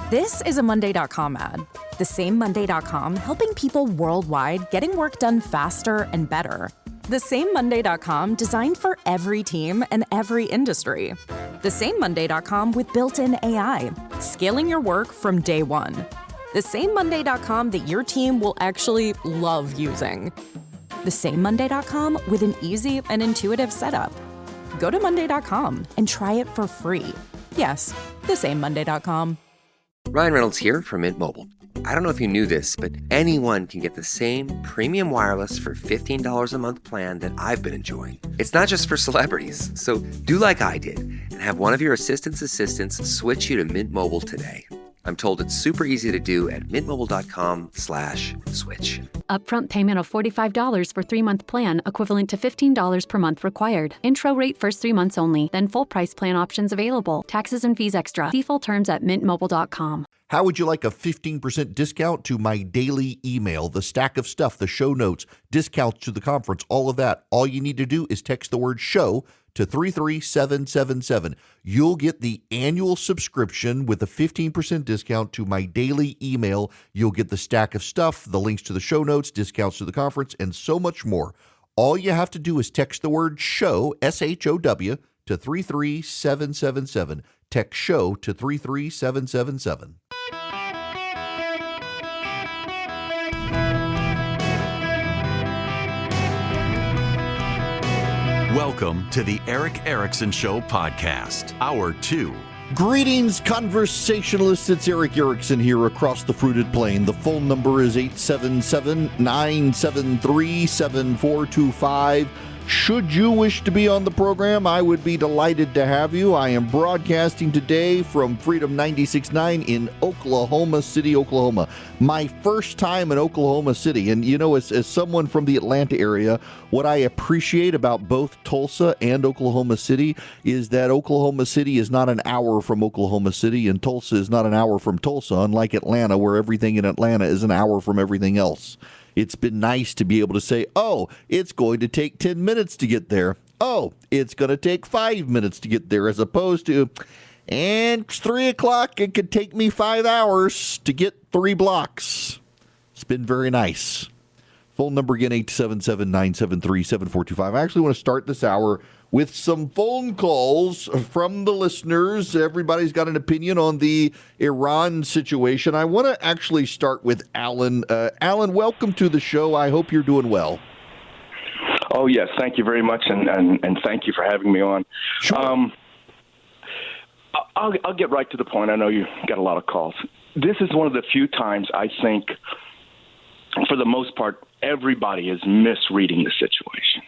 This is a Monday.com ad. The same Monday.com helping people worldwide getting work done faster and better. The same Monday.com designed for every team and every industry. The same Monday.com with built-in AI, scaling your work from day one. The same Monday.com that your team will actually love using. The same Monday.com with an easy and intuitive setup. Go to Monday.com and try it for free. Yes, the same Monday.com. Ryan Reynolds here from Mint Mobile. I don't know if you knew this, but anyone can get the same premium wireless for $15 a month plan that I've been enjoying. It's not just for celebrities. So do like I did and have one of your assistants switch you to Mint Mobile today. I'm told it's super easy to do at mintmobile.com/switch. Upfront payment of $45 for 3-month plan, equivalent to $15 per month required. Intro rate first 3 months only, then full price plan options available. Taxes and fees extra. See full terms at mintmobile.com. How would you like a 15% discount to my daily email, the stack of stuff, the show notes, discounts to the conference, all of that? All you need to do is text the word SHOW to 33777. You'll get the annual subscription with a 15% discount to my daily email. You'll get the stack of stuff, the links to the show notes, discounts to the conference, and so much more. All you have to do is text the word SHOW, SHOW, to 33777. Text SHOW to 33777. Welcome to the Eric Erickson Show podcast, Hour 2. Greetings, conversationalists. It's Eric Erickson here across the fruited plain. The phone number is 877-973-7425. Should you wish to be on the program, I would be delighted to have you. I am broadcasting today from Freedom 96.9 in Oklahoma City, Oklahoma. My first time in Oklahoma City. And, you know, as someone from the Atlanta area, what I appreciate about both Tulsa and Oklahoma City is that Oklahoma City is not an hour from Oklahoma City, and Tulsa is not an hour from Tulsa, unlike Atlanta, where everything in Atlanta is an hour from everything else. It's been nice to be able to say, oh, it's going to take 10 minutes to get there. Oh, it's going to take 5 minutes to get there, as opposed to, and it's 3 o'clock, it could take me 5 hours to get 3 blocks. It's been very nice. Phone number again, 877-973-7425. I actually want to start this hour with some phone calls from the listeners. Everybody's got an opinion on the Iran situation. I want to actually start with Alan. Alan, welcome to the show. I hope you're doing well. Oh, yes. Thank you very much, and thank you for having me on. Sure. I'll get right to the point. I know you got a lot of calls. This is one of the few times I think, for the most part, everybody is misreading the situation.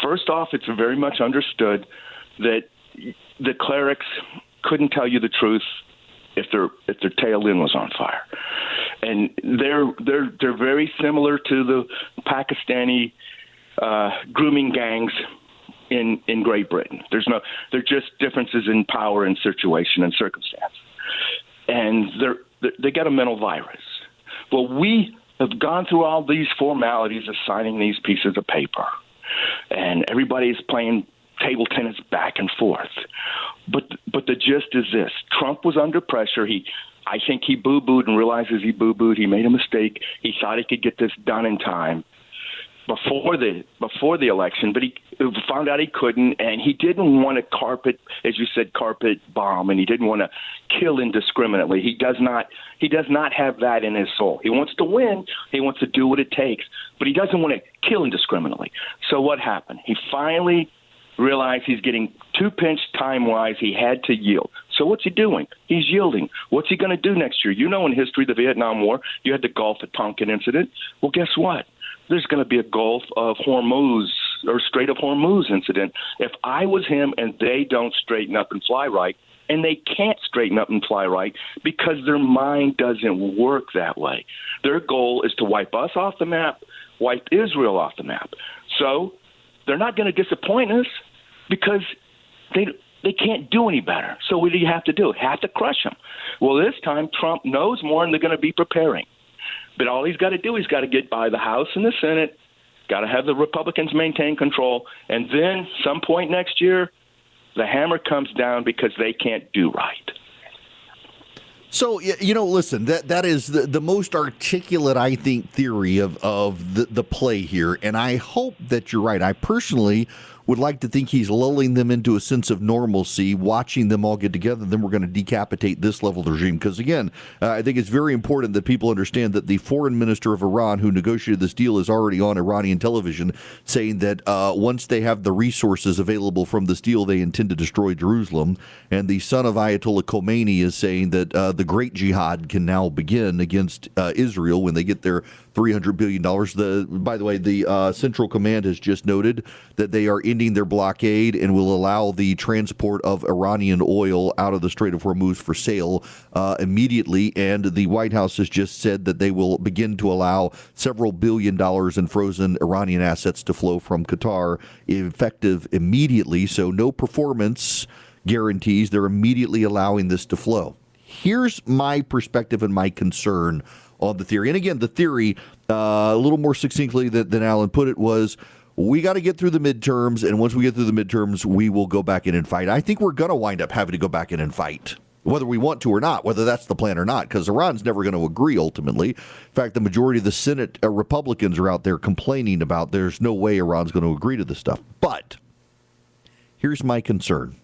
First off, it's very much understood that the clerics couldn't tell you the truth if their tail end was on fire, and they're very similar to the Pakistani grooming gangs in Great Britain. They're just differences in power and situation and circumstance, and they got a mental virus. Well, we have gone through all these formalities of signing these pieces of paper, and everybody's playing table tennis back and forth. But the gist is this: Trump was under pressure. I think he boo-booed and realizes he boo-booed. He made a mistake. He thought he could get this done in time before the election, but he found out he couldn't, and he didn't want to carpet bomb, and he didn't want to kill indiscriminately. He does not have that in his soul. He wants to win. He wants to do what it takes, but he doesn't want to kill indiscriminately. So what happened? He finally realized he's getting too pinched time-wise. He had to yield. So what's he doing? He's yielding. What's he going to do next year? You know, in history, the Vietnam War, you had the Gulf of Tonkin incident. Well, guess what? There's going to be a Gulf of Hormuz or Strait of Hormuz incident. If I was him and they don't straighten up and fly right, and they can't straighten up and fly right because their mind doesn't work that way. Their goal is to wipe us off the map, wipe Israel off the map. So they're not going to disappoint us because they can't do any better. So what do you have to do? Have to crush them. Well, this time Trump knows more, and they're going to be preparing. But all he's got to do, he's got to get by the House and the Senate, got to have the Republicans maintain control, and then some point next year, the hammer comes down because they can't do right. So, listen, that is the most articulate, I think, theory of the play here. And I hope that you're right. I personally would like to think he's lulling them into a sense of normalcy, watching them all get together. Then we're going to decapitate this level of regime. Because, again, I think it's very important that people understand that the foreign minister of Iran who negotiated this deal is already on Iranian television saying that once they have the resources available from this deal, they intend to destroy Jerusalem. And the son of Ayatollah Khomeini is saying that the great jihad can now begin against Israel when they get their $300 billion. By the way, the Central Command has just noted that they are ending their blockade and will allow the transport of Iranian oil out of the Strait of Hormuz for sale immediately. And the White House has just said that they will begin to allow several $billion in frozen Iranian assets to flow from Qatar, effective immediately. So no performance guarantees. They're immediately allowing this to flow. Here's my perspective and my concern on the theory. And again, the theory, a little more succinctly than Alan put it, was we got to get through the midterms, and once we get through the midterms, we will go back in and fight. I think we're going to wind up having to go back in and fight, whether we want to or not, whether that's the plan or not, because Iran's never going to agree ultimately. In fact, the majority of the Senate Republicans are out there complaining about there's no way Iran's going to agree to this stuff. But here's my concern.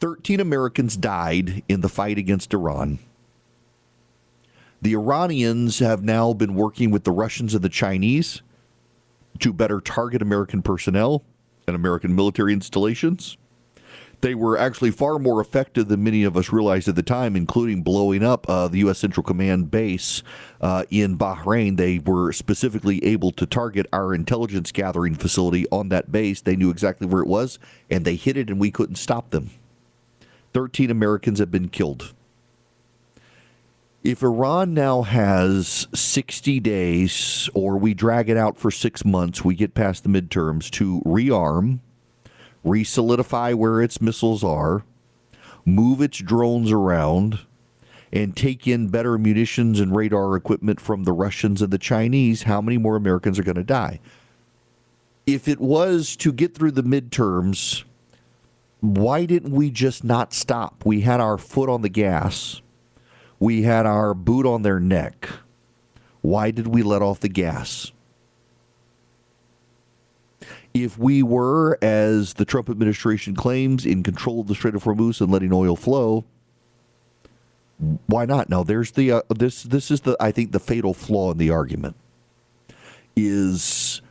13 Americans died in the fight against Iran. The Iranians have now been working with the Russians and the Chinese to better target American personnel and American military installations. They were actually far more effective than many of us realized at the time, including blowing up the U.S. Central Command base in Bahrain. They were specifically able to target our intelligence gathering facility on that base. They knew exactly where it was, and they hit it, and we couldn't stop them. 13 Americans have been killed. If Iran now has 60 days, or we drag it out for 6 months, we get past the midterms, to rearm, re-solidify where its missiles are, move its drones around, and take in better munitions and radar equipment from the Russians and the Chinese, how many more Americans are going to die? If it was to get through the midterms, why didn't we just not stop? We had our foot on the gas. We had our boot on their neck. Why did we let off the gas? If we were, as the Trump administration claims, in control of the Strait of Hormuz and letting oil flow, why not? Now, there's the this is the, I think, the fatal flaw in the argument is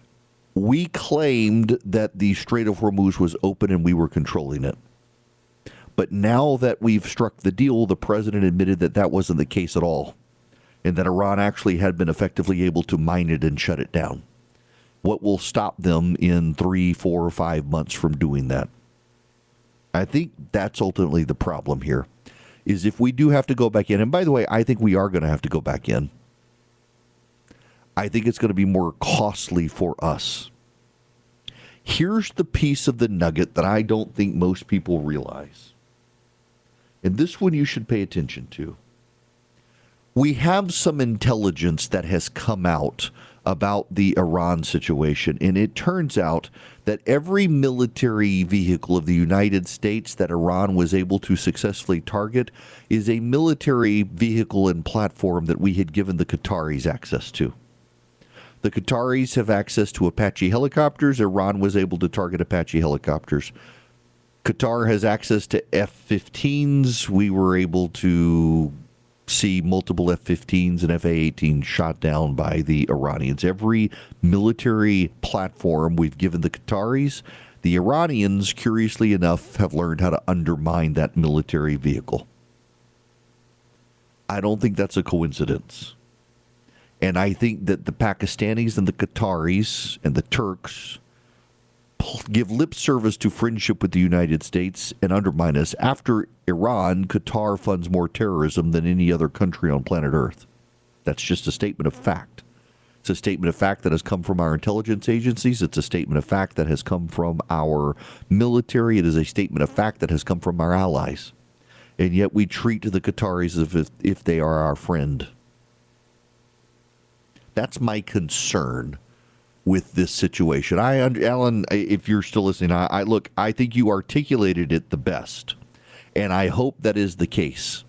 we claimed that the Strait of Hormuz was open and we were controlling it. But now that we've struck the deal, the president admitted that that wasn't the case at all, and that Iran actually had been effectively able to mine it and shut it down. What will stop them in 3, 4, or 5 months from doing that? I think that's ultimately the problem here, is if we do have to go back in, and by the way, I think we are going to have to go back in. I think it's going to be more costly for us. Here's the piece of the nugget that I don't think most people realize. And this one you should pay attention to. We have some intelligence that has come out about the Iran situation, and it turns out that every military vehicle of the United States that Iran was able to successfully target is a military vehicle and platform that we had given the Qataris access to. The Qataris have access to Apache helicopters. Iran was able to target Apache helicopters. Qatar has access to F-15s. We were able to see multiple F-15s and F-A-18s shot down by the Iranians. Every military platform we've given the Qataris, the Iranians, curiously enough, have learned how to undermine that military vehicle. I don't think that's a coincidence. And I think that the Pakistanis and the Qataris and the Turks give lip service to friendship with the United States and undermine us. After Iran, Qatar funds more terrorism than any other country on planet Earth. That's just a statement of fact. It's a statement of fact that has come from our intelligence agencies. It's a statement of fact that has come from our military. It is a statement of fact that has come from our allies. And yet we treat the Qataris as if they are our friend. That's my concern with this situation. Alan, if you're still listening, I think you articulated it the best, and I hope that is the case.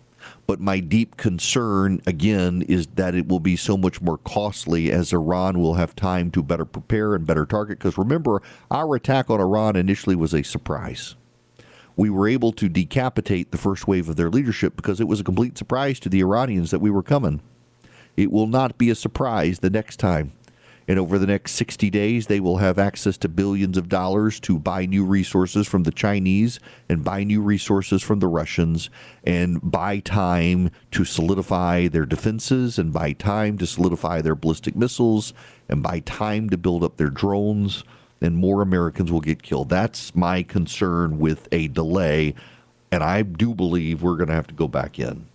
But my deep concern, again, is that it will be so much more costly as Iran will have time to better prepare and better target. Because remember, our attack on Iran initially was a surprise. We were able to decapitate the first wave of their leadership because it was a complete surprise to the Iranians that we were coming. It will not be a surprise the next time. And over the next 60 days, they will have access to billions of dollars to buy new resources from the Chinese and buy new resources from the Russians and buy time to solidify their defenses and buy time to solidify their ballistic missiles and buy time to build up their drones, and more Americans will get killed. That's my concern with a delay, and I do believe we're going to have to go back in.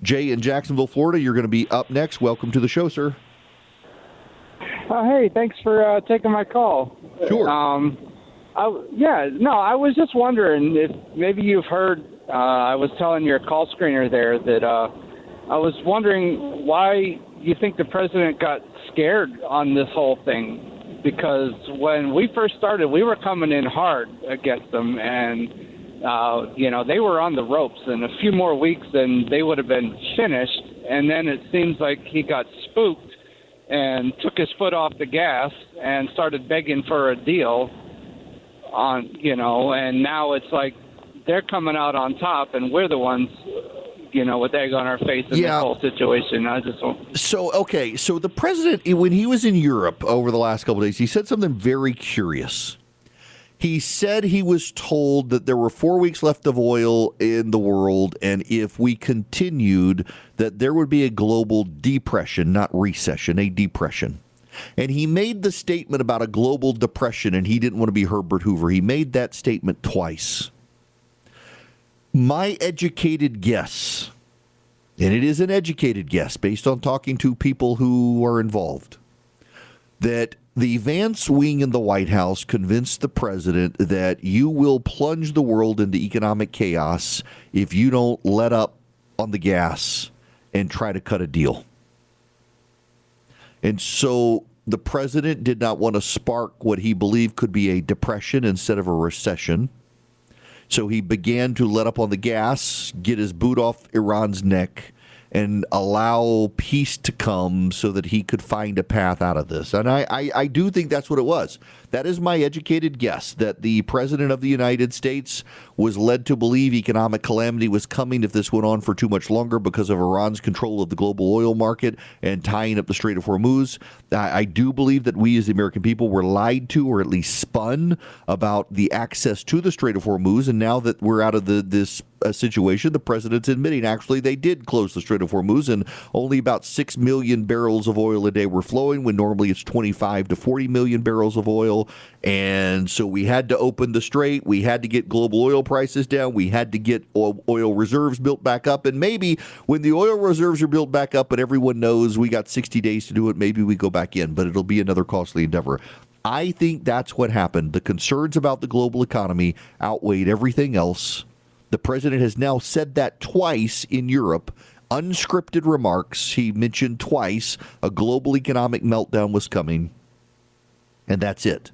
Jay in Jacksonville, Florida, you're going to be up next. Welcome to the show, sir. Hey, thanks for taking my call. Sure. I was just wondering if maybe you've heard, I was telling your call screener there that I was wondering why you think the president got scared on this whole thing. Because when we first started, we were coming in hard against them, and, they were on the ropes. And a few more weeks and they would have been finished. And then it seems like he got spooked and took his foot off the gas and started begging for a deal and now it's like they're coming out on top and we're the ones, with egg on our face in this whole situation. So the president, when he was in Europe over the last couple of days, he said something very curious. He said he was told that there were 4 weeks left of oil in the world, and if we continued, that there would be a global depression, not recession, a depression. And he made the statement about a global depression, and he didn't want to be Herbert Hoover. He made that statement twice. My educated guess, and it is an educated guess based on talking to people who are involved, that the Vance wing in the White House convinced the president that you will plunge the world into economic chaos if you don't let up on the gas and try to cut a deal. And so the president did not want to spark what he believed could be a depression instead of a recession. So he began to let up on the gas, get his boot off Iran's neck, and allow peace to come so that he could find a path out of this. And I do think that's what it was. That is my educated guess, that the president of the United States was led to believe economic calamity was coming if this went on for too much longer because of Iran's control of the global oil market and tying up the Strait of Hormuz. I do believe that we as the American people were lied to, or at least spun, about the access to the Strait of Hormuz. And now that we're out of this situation, the president's admitting actually they did close the Strait of Hormuz and only about 6 million barrels of oil a day were flowing when normally it's 25 to 40 million barrels of oil. And so we had to open the strait. We had to get global oil prices down. We had to get oil reserves built back up. And maybe when the oil reserves are built back up and everyone knows we got 60 days to do it, maybe we go back in. But it'll be another costly endeavor. I think that's what happened. The concerns about the global economy outweighed everything else. The president has now said that twice in Europe. Unscripted remarks. He mentioned twice a global economic meltdown was coming. And that's it.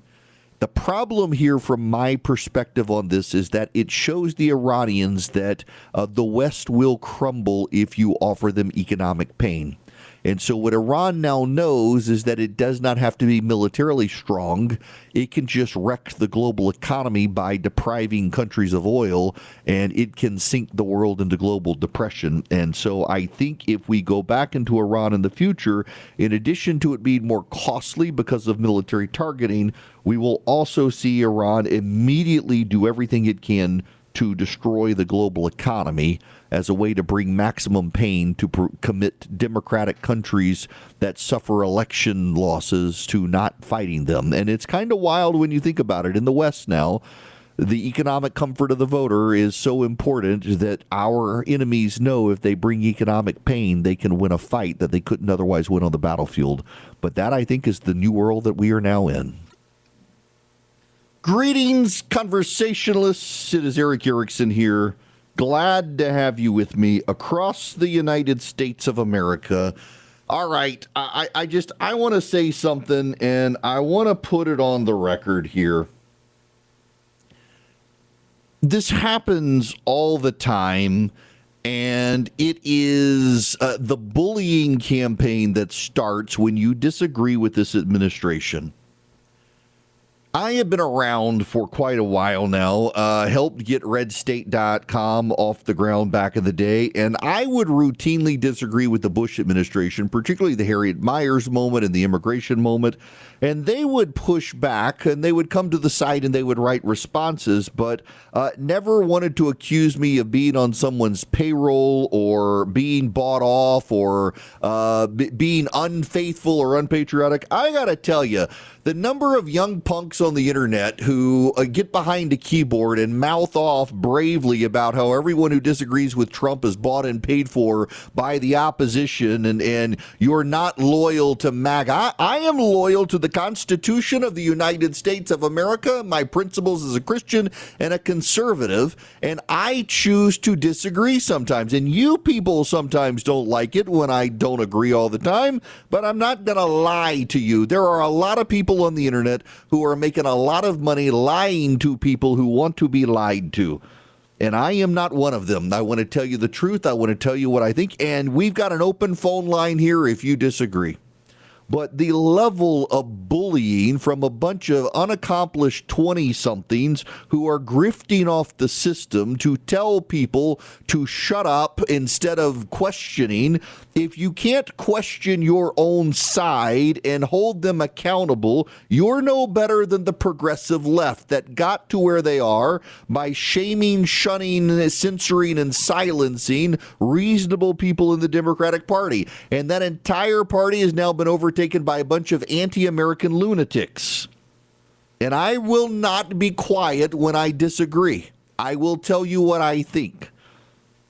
The problem here from my perspective on this is that it shows the Iranians that the West will crumble if you offer them economic pain. And so what Iran now knows is that it does not have to be militarily strong. It can just wreck the global economy by depriving countries of oil, and it can sink the world into global depression. And so I think if we go back into Iran in the future, in addition to it being more costly because of military targeting, we will also see Iran immediately do everything it can to destroy the global economy as a way to bring maximum pain to commit democratic countries that suffer election losses to not fighting them. And it's kind of wild when you think about it. In the West now, the economic comfort of the voter is so important that our enemies know if they bring economic pain, they can win a fight that they couldn't otherwise win on the battlefield. But that, I think, is the new world that we are now in. Greetings, conversationalists. It is Eric Erickson here. Glad to have you with me across the United States of America. All right, I want to say something, and I want to put it on the record here. This happens all the time, And it is the bullying campaign that starts when you disagree with this administration. I have been around for quite a while now, helped get redstate.com off the ground back in the day, and I would routinely disagree with the Bush administration, particularly the Harriet Miers moment and the immigration moment, and they would push back, and they would come to the site and they would write responses, but never wanted to accuse me of being on someone's payroll or being bought off or being unfaithful or unpatriotic. I gotta tell you, the number of young punks on the internet who get behind a keyboard and mouth off bravely about how everyone who disagrees with Trump is bought and paid for by the opposition and you're not loyal to MAGA. I am loyal to the Constitution of the United States of America, my principles as a Christian and a conservative, and I choose to disagree sometimes. And you people sometimes don't like it when I don't agree all the time, but I'm not going to lie to you. There are a lot of people on the internet who are making a lot of money lying to people who want to be lied to. And I am not one of them. I want to tell you the truth. I want to tell you what I think. And we've got an open phone line here if you disagree. But the level of bullying from a bunch of unaccomplished 20-somethings who are grifting off the system to tell people to shut up instead of questioning. If you can't question your own side and hold them accountable, you're no better than the progressive left that got to where they are by shaming, shunning, censoring, and silencing reasonable people in the Democratic Party. And that entire party has now been overtaken by a bunch of anti-American lunatics. And I will not be quiet when I disagree. I will tell you what I think.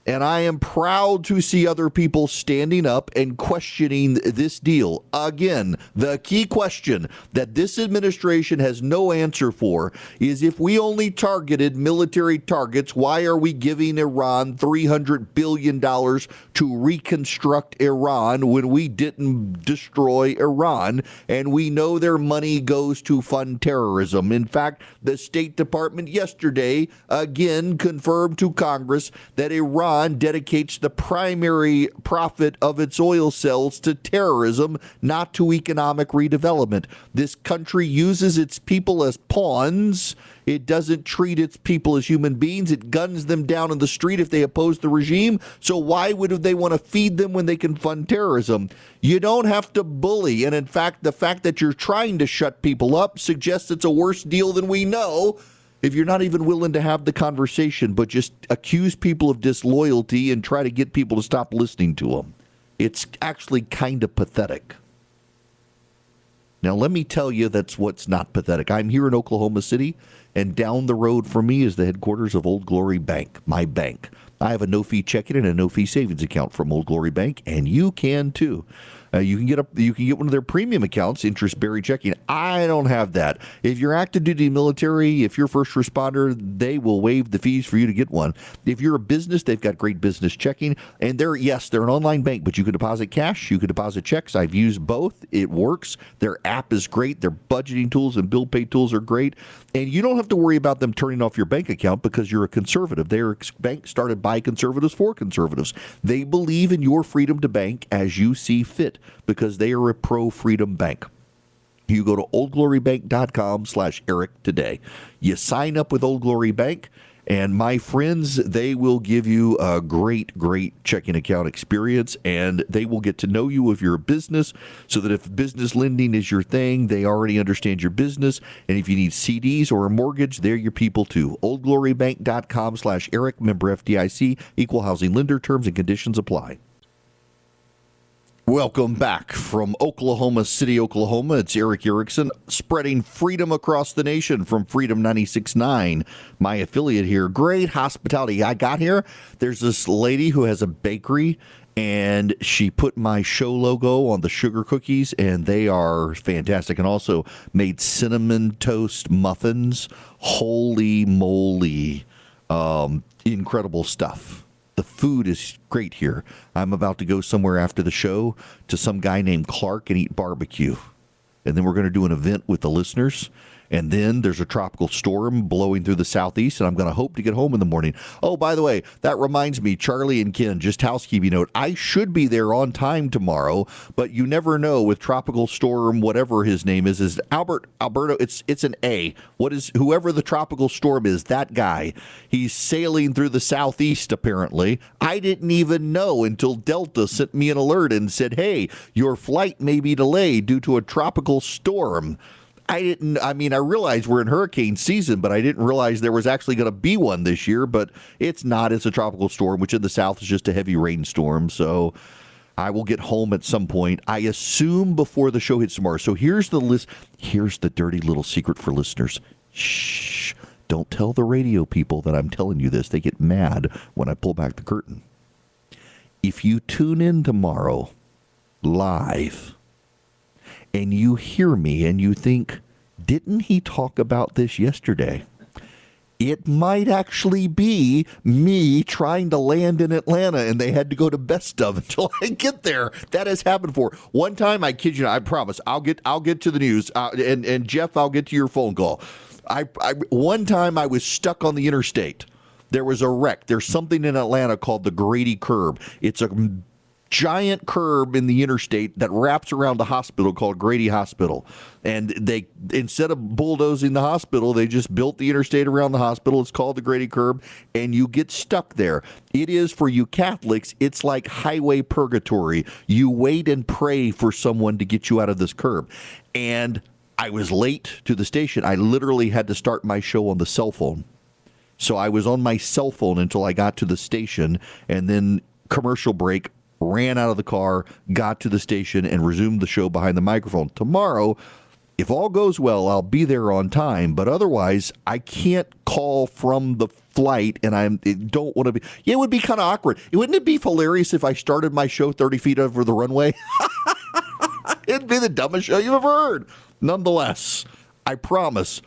And I am proud to see other people standing up and questioning this deal. Again, the key question that this administration has no answer for is if we only targeted military targets, why are we giving Iran $300 billion to reconstruct Iran when we didn't destroy Iran? And we know their money goes to fund terrorism. In fact, the State Department yesterday again confirmed to Congress that Iran dedicates the primary profit of its oil sales to terrorism, not to economic redevelopment. This country uses its people as pawns. It doesn't treat its people as human beings. It guns them down in the street if they oppose the regime. So why would they want to feed them when they can fund terrorism? You don't have to bully. And in fact, the fact that you're trying to shut people up suggests it's a worse deal than we know. If you're not even willing to have the conversation, but just accuse people of disloyalty and try to get people to stop listening to them, it's actually kind of pathetic. Now, let me tell you that's what's not pathetic. I'm here in Oklahoma City, and down the road from me is the headquarters of Old Glory Bank, my bank. I have a no-fee checking and a no-fee savings account from Old Glory Bank, and you can too. You can get one of their premium accounts, interest-bearing checking. I don't have that. If you're active duty military, if you're first responder, they will waive the fees for you to get one. If you're a business, they've got great business checking. And they're an online bank, but you can deposit cash, you can deposit checks. I've used both. It works. Their app is great. Their budgeting tools and bill pay tools are great. And you don't have to worry about them turning off your bank account because you're a conservative. They're a bank started by conservatives for conservatives. They believe in your freedom to bank as you see fit, because they are a pro-freedom bank. You go to oldglorybank.com/Eric today. You sign up with Old Glory Bank, and my friends, they will give you a great checking account experience, and they will get to know you if you're a business, so that if business lending is your thing, they already understand your business. And if you need CDs or a mortgage, they're your people too. oldglorybank.com/Eric, member FDIC, equal housing lender, terms and conditions apply. Welcome back from Oklahoma City, Oklahoma. It's Eric Erickson, spreading freedom across the nation from Freedom 96.9, my affiliate here. Great hospitality. I got here. There's this lady who has a bakery, and she put my show logo on the sugar cookies, and they are fantastic. And also made cinnamon toast muffins. Holy moly. Incredible stuff. The food is great here. I'm about to go somewhere after the show to some guy named Clark and eat barbecue. And then we're going to do an event with the listeners. And then there's a tropical storm blowing through the southeast, and I'm going to hope to get home in the morning. Oh, by the way, that reminds me, Charlie and Ken, just housekeeping note, I should be there on time tomorrow, but you never know with tropical storm, whatever his name is Alberto, it's an A. What is, whoever the tropical storm is, that guy, he's sailing through the southeast, apparently. I didn't even know until Delta sent me an alert and said, hey, your flight may be delayed due to a tropical storm. I realized we're in hurricane season, but I didn't realize there was actually going to be one this year, but it's not. It's a tropical storm, which in the south is just a heavy rainstorm. So I will get home at some point, I assume before the show hits tomorrow. So here's the list. Here's the dirty little secret for listeners. Shh. Don't tell the radio people that I'm telling you this. They get mad when I pull back the curtain. If you tune in tomorrow live, and you hear me and you think, didn't he talk about this yesterday? It might actually be me trying to land in Atlanta and they had to go to best of until I get there. That has happened before. One time, I kid you not, I promise, I'll get to the news. And Jeff, I'll get to your phone call. One time I was stuck on the interstate. There was a wreck. There's something in Atlanta called the Grady Curb. It's a giant curb in the interstate that wraps around a hospital called Grady Hospital. And they, instead of bulldozing the hospital, they just built the interstate around the hospital. It's called the Grady Curb, and you get stuck there. It is, for you Catholics, it's like highway purgatory. You wait and pray for someone to get you out of this curb. And I was late to the station. I literally had to start my show on the cell phone. So I was on my cell phone until I got to the station, and then commercial break, ran out of the car, got to the station, and resumed the show behind the microphone. Tomorrow, if all goes well, I'll be there on time, but otherwise, I can't call from the flight, and I don't want to be. It would be kind of awkward. Wouldn't it be hilarious if I started my show 30 feet over the runway? It'd be the dumbest show you've ever heard. Nonetheless, I promise,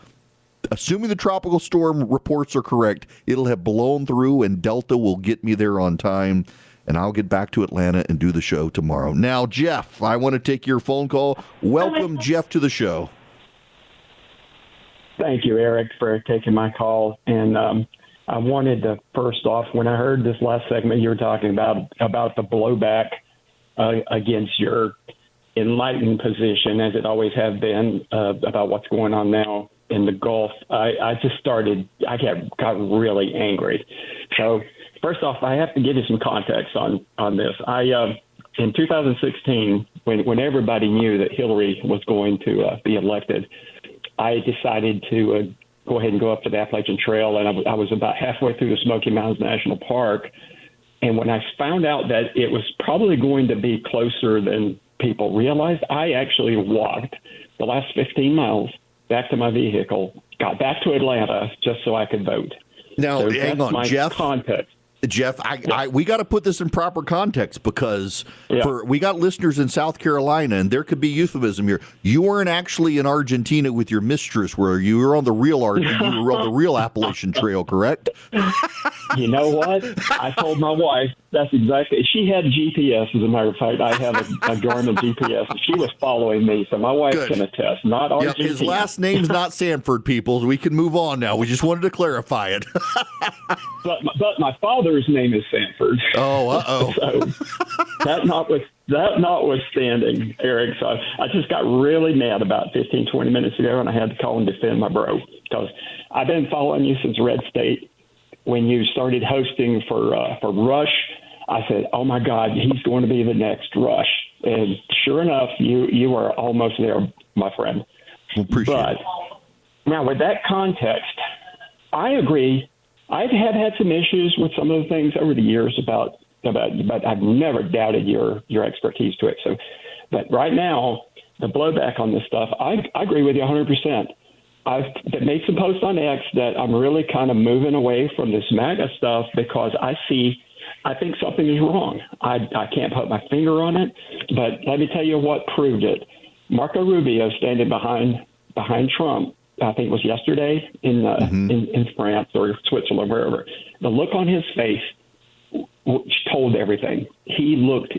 assuming the tropical storm reports are correct, it'll have blown through, and Delta will get me there on time. And I'll get back to Atlanta and do the show tomorrow. Now, Jeff, I want to take your phone call. Welcome, Jeff, to the show. Thank you, Eric, for taking my call. And I wanted to, first off, when I heard this last segment you were talking about the blowback against your enlightened position, as it always have been, about what's going on now in the Gulf, I got really angry. So, first off, I have to give you some context on this. In 2016, when everybody knew that Hillary was going to be elected, I decided to go ahead and go up to the Appalachian Trail, and I was about halfway through the Smoky Mountains National Park. And when I found out that it was probably going to be closer than people realized, I actually walked the last 15 miles back to my vehicle, got back to Atlanta just so I could vote. Now, so hang on, Jeff. Context. Jeff, we got to put this in proper context because we got listeners in South Carolina, and there could be euphemism here. You weren't actually in Argentina with your mistress, were you? You were on the real Appalachian Trail, correct? You know what? I told my wife that's exactly. She had GPS, as a matter of fact. I have a Garmin GPS, and she was following me, so my wife can attest. Not Argentina. His last name's not Sanford, people. So we can move on now. We just wanted to clarify it. But my father's name is Sanford. Oh, uh-oh. So that notwithstanding, Eric, so I just got really mad about 15, 20 minutes ago, and I had to call and defend my bro because I've been following you since Red State. When you started hosting for Rush, I said, oh, my God, he's going to be the next Rush. And sure enough, you are almost there, my friend. Appreciate it. Now, with that context, I agree. I've had some issues with some of the things over the years about but I've never doubted your expertise to it. So, but right now, the blowback on this stuff, I agree with you 100%. I've made some posts on X that I'm really kind of moving away from this MAGA stuff because I think something is wrong. I can't put my finger on it, but let me tell you what proved it. Marco Rubio standing behind Trump, I think it was yesterday in France or Switzerland, wherever. The look on his face told everything. He looked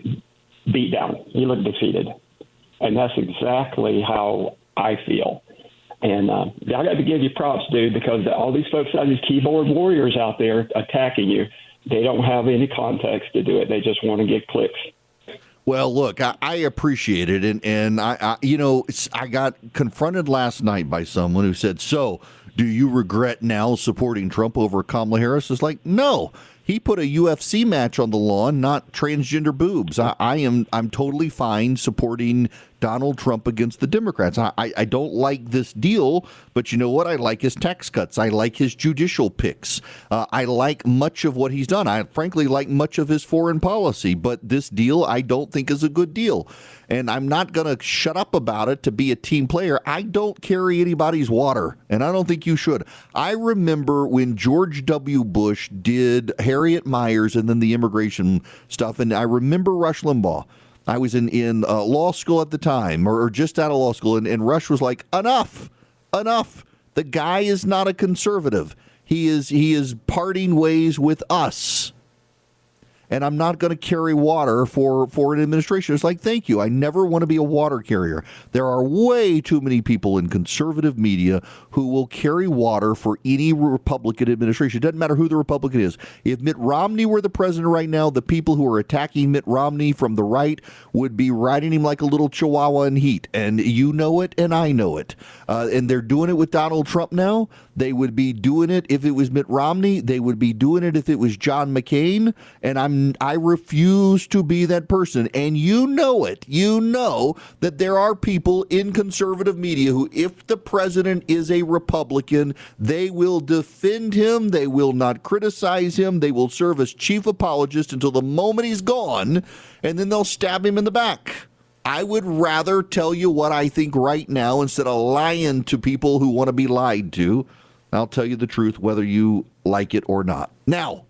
beat down. He looked defeated. And that's exactly how I feel. And I got to give you props, dude, because all these folks are these keyboard warriors out there attacking you. They don't have any context to do it. They just want to get clicks. Well, look, I appreciate it, and I got confronted last night by someone who said, "So, do you regret now supporting Trump over Kamala Harris?" It's like, no. He put a UFC match on the lawn, not transgender boobs. I'm totally fine supporting Donald Trump against the Democrats. I don't like this deal, but you know what? I like his tax cuts. I like his judicial picks. I like much of what he's done. I frankly like much of his foreign policy, but this deal I don't think is a good deal. And I'm not going to shut up about it to be a team player. I don't carry anybody's water, and I don't think you should. I remember when George W. Bush did Harriet Miers and then the immigration stuff, and I remember Rush Limbaugh. I was in law school at the time, or just out of law school, and Rush was like, enough. The guy is not a conservative. He is parting ways with us. And I'm not going to carry water for an administration. It's like, thank you. I never want to be a water carrier. There are way too many people in conservative media who will carry water for any Republican administration. It doesn't matter who the Republican is. If Mitt Romney were the president right now, the people who are attacking Mitt Romney from the right would be riding him like a little chihuahua in heat. And you know it, and I know it. And they're doing it with Donald Trump now. They would be doing it if it was Mitt Romney. They would be doing it if it was John McCain. And I refuse to be that person. And you know it. You know that there are people in conservative media who, if the president is a Republican, they will defend him. They will not criticize him. They will serve as chief apologist until the moment he's gone, and then they'll stab him in the back. I would rather tell you what I think right now instead of lying to people who want to be lied to. I'll tell you the truth whether you like it or not. Now,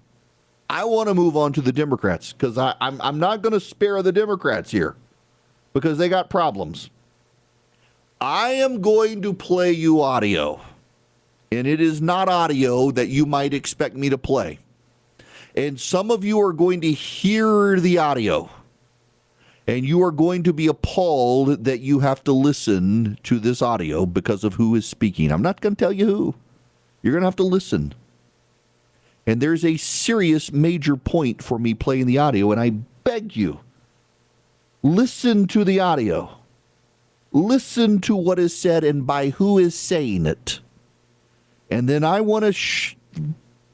I want to move on to the Democrats because I'm not going to spare the Democrats here because they got problems. I am going to play you audio, and it is not audio that you might expect me to play. And some of you are going to hear the audio, and you are going to be appalled that you have to listen to this audio because of who is speaking. I'm not going to tell you who. You're going to have to listen. And there's a serious major point for me playing the audio, and I beg you, listen to the audio. Listen to what is said and by who is saying it. And then I want to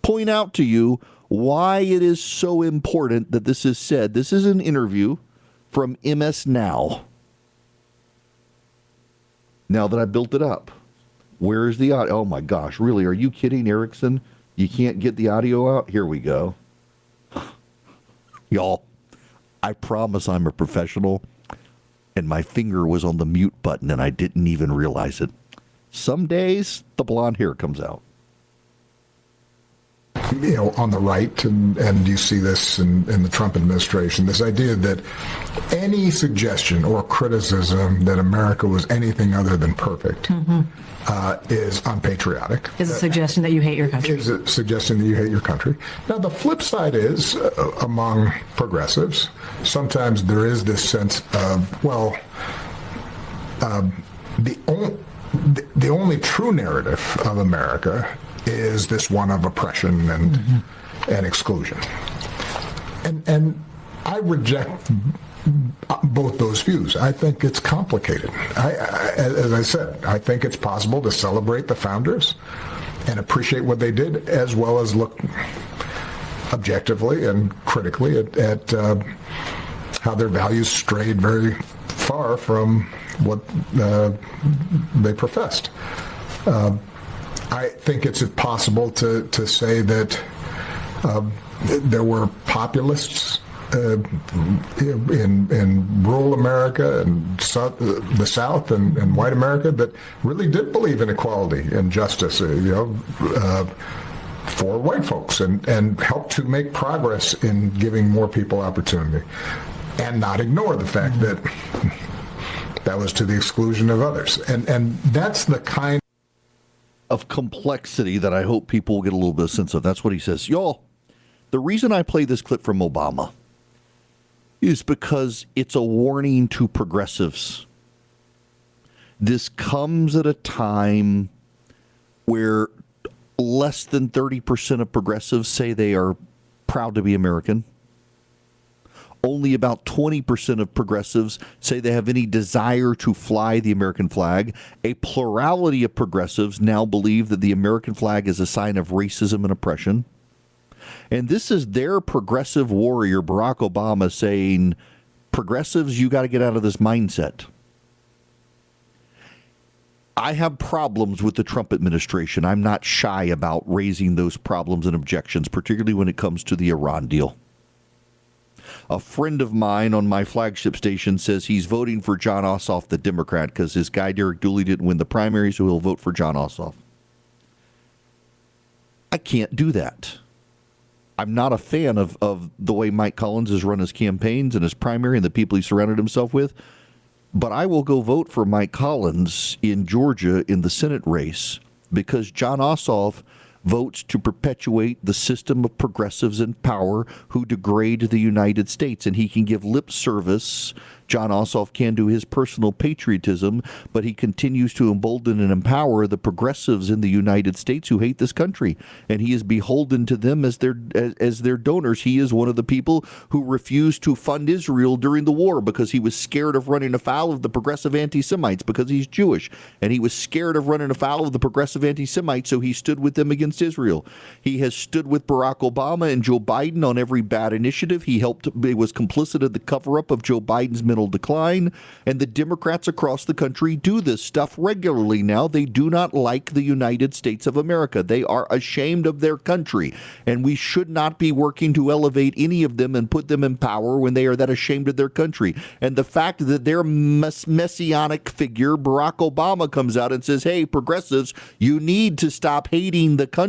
point out to you why it is so important that this is said. This is an interview from MS Now. Now that I built it up. Where is the audio? Oh, my gosh. Really? Are you kidding, Erickson? You can't get the audio out? Here we go. Y'all, I promise I'm a professional, and my finger was on the mute button, and I didn't even realize it. Some days, the blonde hair comes out. You know, on the right, and you see this in the Trump administration, this idea that any suggestion or criticism that America was anything other than perfect is unpatriotic. Is a suggestion that you hate your country. Is a suggestion that you hate your country. Now, the flip side is, among progressives, sometimes there is this sense of, well, the only true narrative of America is this one of oppression and exclusion. And I reject both those views. I think it's complicated. As I said, I think it's possible to celebrate the founders and appreciate what they did, as well as look objectively and critically at how their values strayed very far from what they professed. I think it's possible to say that there were populists in rural America and the South and white America that really did believe in equality and justice, for white folks and helped to make progress in giving more people opportunity, and not ignore the fact that that was to the exclusion of others. And that's the kind of complexity that I hope people will get a little bit of sense of. That's what he says. Y'all, the reason I play this clip from Obama is because it's a warning to progressives. This comes at a time where less than 30% of progressives say they are proud to be American. Only about 20% of progressives say they have any desire to fly the American flag. A plurality of progressives now believe that the American flag is a sign of racism and oppression. And this is their progressive warrior, Barack Obama, saying, progressives, you got to get out of this mindset. I have problems with the Trump administration. I'm not shy about raising those problems and objections, particularly when it comes to the Iran deal. A friend of mine on my flagship station says he's voting for Jon Ossoff, the Democrat, because his guy Derek Dooley didn't win the primary, so he'll vote for Jon Ossoff. I can't do that. I'm not a fan of the way Mike Collins has run his campaigns and his primary and the people he surrounded himself with, but I will go vote for Mike Collins in Georgia in the Senate race because Jon Ossoff votes to perpetuate the system of progressives in power who degrade the United States. And he can give lip service, Jon Ossoff can, to his personal patriotism, but he continues to embolden and empower the progressives in the United States who hate this country. And he is beholden to them as their donors. He is one of the people who refused to fund Israel during the war because he was scared of running afoul of the progressive anti-Semites because he's Jewish. And he was scared of running afoul of the progressive anti-Semites, so he stood with them against Israel. He has stood with Barack Obama and Joe Biden on every bad initiative. He was complicit in the cover-up of Joe Biden's mental decline, and the Democrats across the country do this stuff regularly now. They do not like the United States of America. They are ashamed of their country, and we should not be working to elevate any of them and put them in power when they are that ashamed of their country. And the fact that their messianic figure, Barack Obama, comes out and says, hey, progressives, you need to stop hating the country,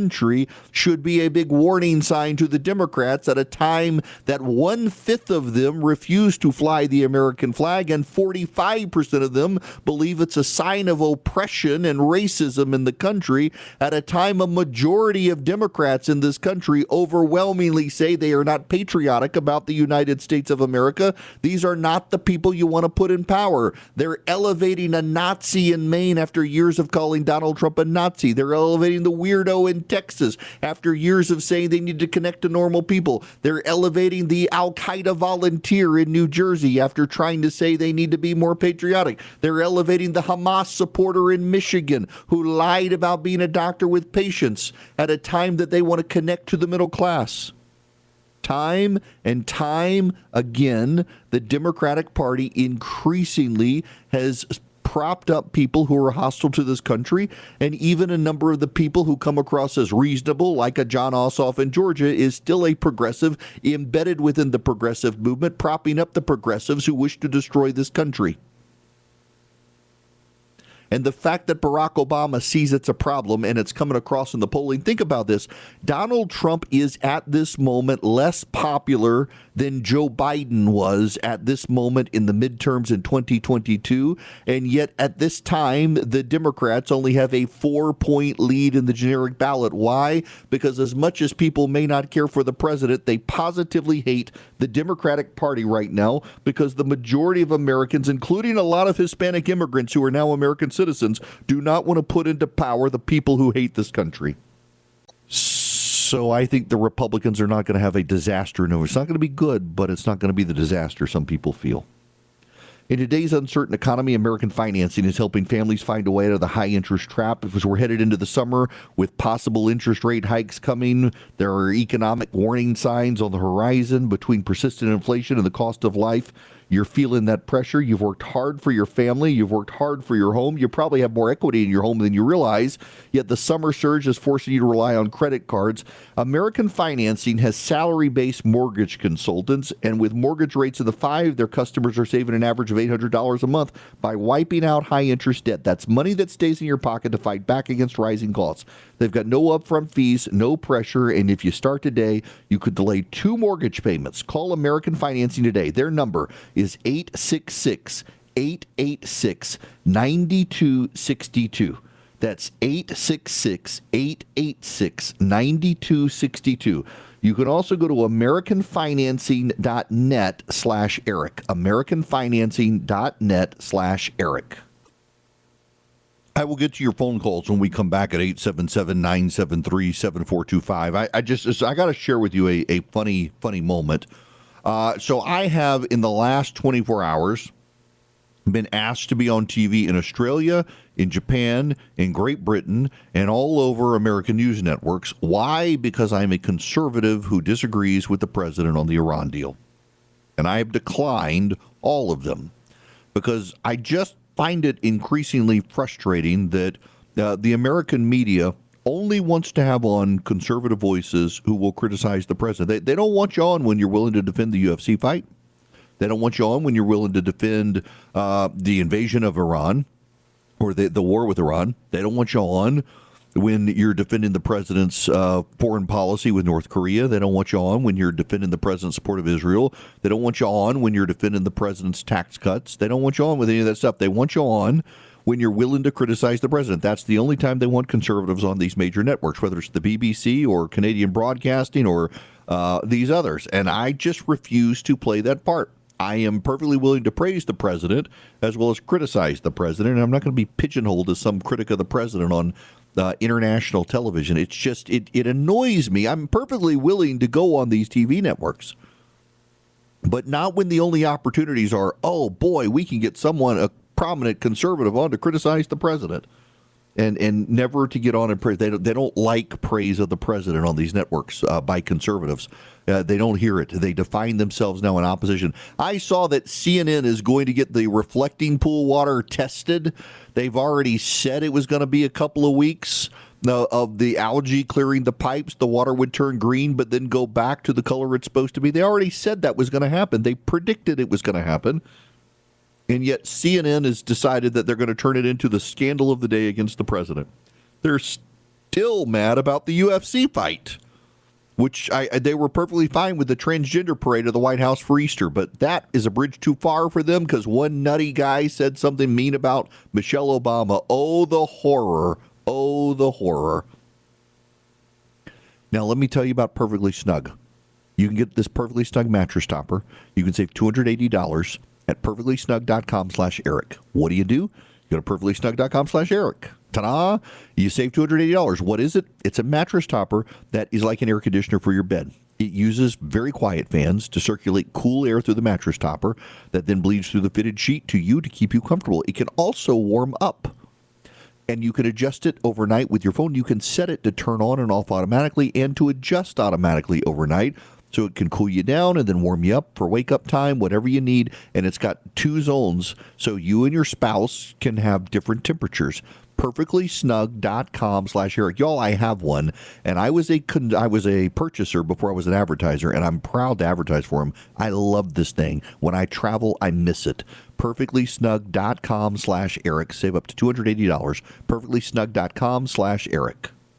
should be a big warning sign to the Democrats at a time that 1/5 of them refuse to fly the American flag and 45% of them believe it's a sign of oppression and racism in the country at a time a majority of Democrats in this country overwhelmingly say they are not patriotic about the United States of America. These are not the people you want to put in power. They're elevating a Nazi in Maine after years of calling Donald Trump a Nazi. They're elevating the weirdo in Texas after years of saying they need to connect to normal people. They're elevating the Al-Qaeda volunteer in New Jersey after trying to say they need to be more patriotic. They're elevating the Hamas supporter in Michigan who lied about being a doctor with patients at a time that they want to connect to the middle class. Time and time again, the Democratic Party increasingly has propped up people who are hostile to this country, and even a number of the people who come across as reasonable, like a Jon Ossoff in Georgia, is still a progressive embedded within the progressive movement, propping up the progressives who wish to destroy this country. And the fact that Barack Obama sees it's a problem and it's coming across in the polling, think about this. Donald Trump is at this moment less popular than Joe Biden was at this moment in the midterms in 2022. And yet at this time, the Democrats only have a 4-point lead in the generic ballot. Why? Because as much as people may not care for the president, they positively hate the Democratic Party right now because the majority of Americans, including a lot of Hispanic immigrants who are now American citizens, do not want to put into power the people who hate this country. So I think the Republicans are not going to have a disaster. No, it's not going to be good, but it's not going to be the disaster some people feel. In today's uncertain economy, American financing is helping families find a way out of the high interest trap. As we're headed into the summer with possible interest rate hikes coming, there are economic warning signs on the horizon between persistent inflation and the cost of life. You're feeling that pressure. You've worked hard for your family. You've worked hard for your home. You probably have more equity in your home than you realize, yet the summer surge is forcing you to rely on credit cards. American Financing has salary-based mortgage consultants, and with mortgage rates in the 5, their customers are saving an average of $800 a month by wiping out high-interest debt. That's money that stays in your pocket to fight back against rising costs. They've got no upfront fees, no pressure, and if you start today, you could delay 2 mortgage payments. Call American Financing today. Their number is 866-886-9262. That's 866-886-9262. You can also go to AmericanFinancing.net/Eric. AmericanFinancing.net/Eric. I will get to your phone calls when we come back at 877-973-7425. I got to share with you a funny moment. So I have, in the last 24 hours, been asked to be on TV in Australia, in Japan, in Great Britain, and all over American news networks. Why? Because I'm a conservative who disagrees with the president on the Iran deal. And I have declined all of them because I just find it increasingly frustrating that the American media only wants to have on conservative voices who will criticize the president. They don't want you on when you're willing to defend the UFC fight. They don't want you on when you're willing to defend the invasion of Iran or the war with Iran. They don't want you on when you're defending the president's foreign policy with North Korea. They don't want you on when you're defending the president's support of Israel. They don't want you on when you're defending the president's tax cuts. They don't want you on with any of that stuff. They want you on when you're willing to criticize the president. That's the only time they want conservatives on these major networks, whether it's the BBC or Canadian Broadcasting or these others. And I just refuse to play that part. I am perfectly willing to praise the president as well as criticize the president. And I'm not going to be pigeonholed as some critic of the president on international television. It's just, it annoys me. I'm perfectly willing to go on these TV networks, but not when the only opportunities are, oh boy, we can get someone, a prominent conservative, on to criticize the president. And never to get on and praise. They don't like praise of the president on these networks by conservatives. They don't hear it. They define themselves now in opposition. I saw that CNN is going to get the reflecting pool water tested. They've already said it was going to be a couple of weeks of the algae clearing the pipes. The water would turn green, but then go back to the color it's supposed to be. They already said that was going to happen. They predicted it was going to happen. And yet CNN has decided that they're going to turn it into the scandal of the day against the president. They're still mad about the UFC fight, which they were perfectly fine with the transgender parade of the White House for Easter. But that is a bridge too far for them because one nutty guy said something mean about Michelle Obama. Oh, the horror. Oh, the horror. Now, let me tell you about Perfectly Snug. You can get this Perfectly Snug mattress topper. You can save $280 at perfectlysnug.com/Eric. What do? You go to perfectlysnug.com/Eric. Ta-da! You save $280. What is it? It's a mattress topper that is like an air conditioner for your bed. It uses very quiet fans to circulate cool air through the mattress topper that then bleeds through the fitted sheet to you to keep you comfortable. It can also warm up. And you can adjust it overnight with your phone. You can set it to turn on and off automatically and to adjust automatically overnight. So it can cool you down and then warm you up for wake-up time, whatever you need. And it's got 2 zones, so you and your spouse can have different temperatures. Perfectlysnug.com/Eric. Y'all, I have one, and I was a purchaser before I was an advertiser, and I'm proud to advertise for him. I love this thing. When I travel, I miss it. Perfectlysnug.com/Eric. Save up to $280. Perfectlysnug.com/Eric.